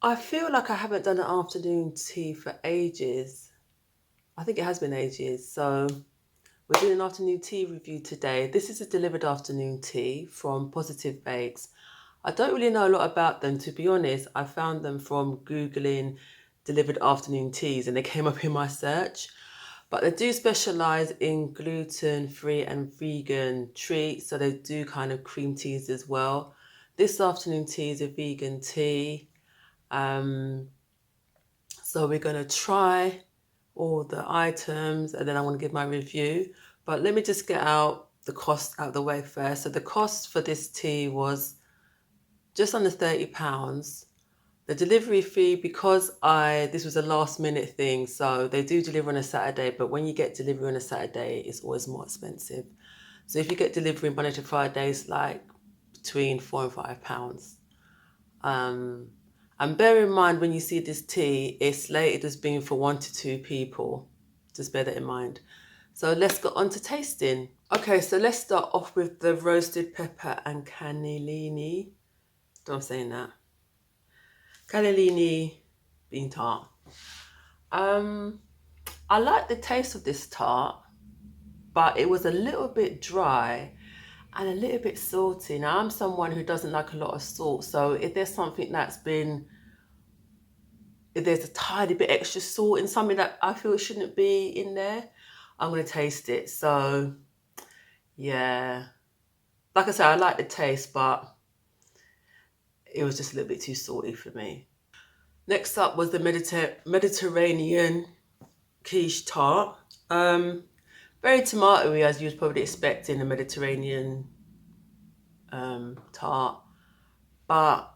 I feel like I haven't done an afternoon tea for ages. I think it has been ages. So we're doing an afternoon tea review today. This is a delivered afternoon tea from Positive Bakes. I don't really know a lot about them, to be honest. I found them from Googling delivered afternoon teas and they came up in my search. But they do specialize in gluten-free and vegan treats. So they do kind of cream teas as well. This afternoon tea is a vegan tea. Um, so we're going to try all the items and then I'm going to give my review. But let me just get out the cost out of the way first. So the cost for this tea was just under £30. The delivery fee, because I this was a last minute thing, so they do deliver on a Saturday, but when you get delivery on a Saturday, it's always more expensive. So if you get delivery Monday to Friday, it's like between £4 and £5. Um, and bear in mind when you see this tea, it's slated as being for 1 to 2 people. Just bear that in mind. So let's go on to tasting. Okay, so let's start off with the roasted pepper and cannellini. Don't saying that. Cannellini bean tart. Um, I like the taste of this tart, but it was a little bit dry and a little bit salty. Now, I'm someone who doesn't like a lot of salt, so if there's something if there's a tiny bit extra salt in something that I feel shouldn't be in there, I'm going to taste it. So, yeah. Like I said, I like the taste, but it was just a little bit too salty for me. Next up was the Mediterranean quiche tart. Very tomatoey, as you would probably expect in a Mediterranean tart. But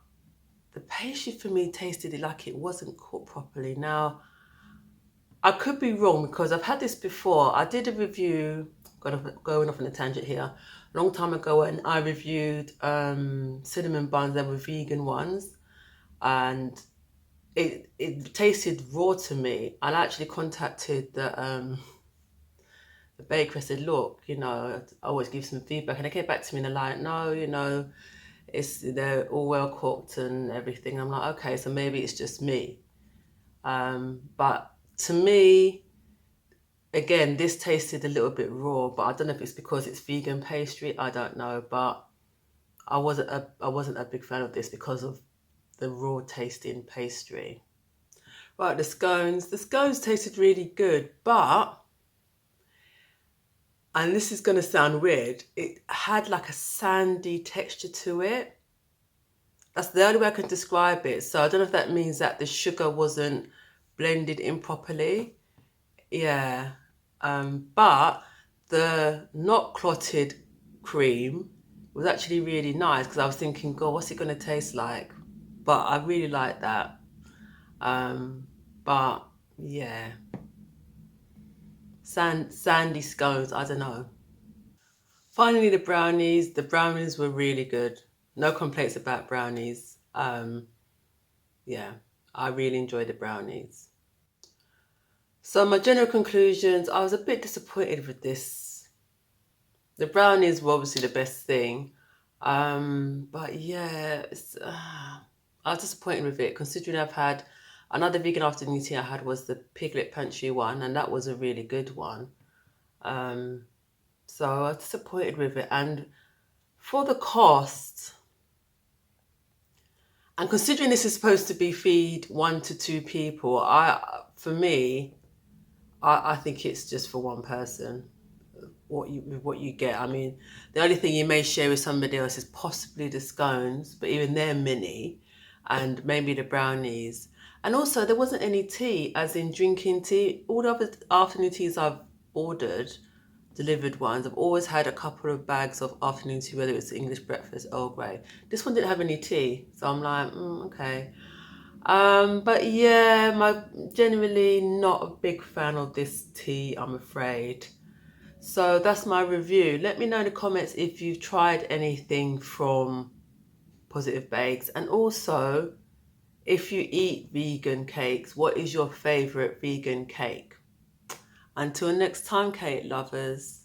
the pastry for me tasted like it wasn't cooked properly. Now, I could be wrong because I've had this before. I did a review, going off on a tangent here, a long time ago, and I reviewed cinnamon buns. They were vegan ones, and it tasted raw to me. I actually contacted the baker. I said, look, I always give some feedback, and they came back to me and they're like, no, they're all well cooked and everything. I'm like, okay, so maybe it's just me. But to me, again, this tasted a little bit raw, but I don't know if it's because it's vegan pastry. I don't know, but I wasn't a big fan of this because of the raw tasting pastry. Right, the scones. The scones tasted really good, but and this is going to sound weird, it had like a sandy texture to it. That's the only way I can describe it. So I don't know if that means that the sugar wasn't blended in properly. Yeah. But the not clotted cream was actually really nice because I was thinking, God, what's it going to taste like? But I really like that. But yeah, sandy scones, I don't know. Finally, the brownies. The brownies were really good. No complaints about brownies. Yeah, I really enjoyed the brownies. So my general conclusions, I was a bit disappointed with this. The brownies were obviously the best thing. But yeah, I was disappointed with it considering I've had another vegan afternoon tea I had was the Piglet Pantry one, and that was a really good one. Um, so I was disappointed with it. And for the cost, and considering this is supposed to be feed 1 to 2 people, for me, I think it's just for one person. What you get. I mean, the only thing you may share with somebody else is possibly the scones, but even they're mini, and maybe the brownies. And also, there wasn't any tea, as in drinking tea. All the other afternoon teas I've ordered, delivered ones, I've always had a couple of bags of afternoon tea, whether it's English breakfast, Earl Grey. This one didn't have any tea, so I'm like, okay. But yeah, my generally not a big fan of this tea, I'm afraid. So that's my review. Let me know in the comments if you've tried anything from Positive Bakes, and also if you eat vegan cakes, what is your favorite vegan cake? Until next time, cake lovers.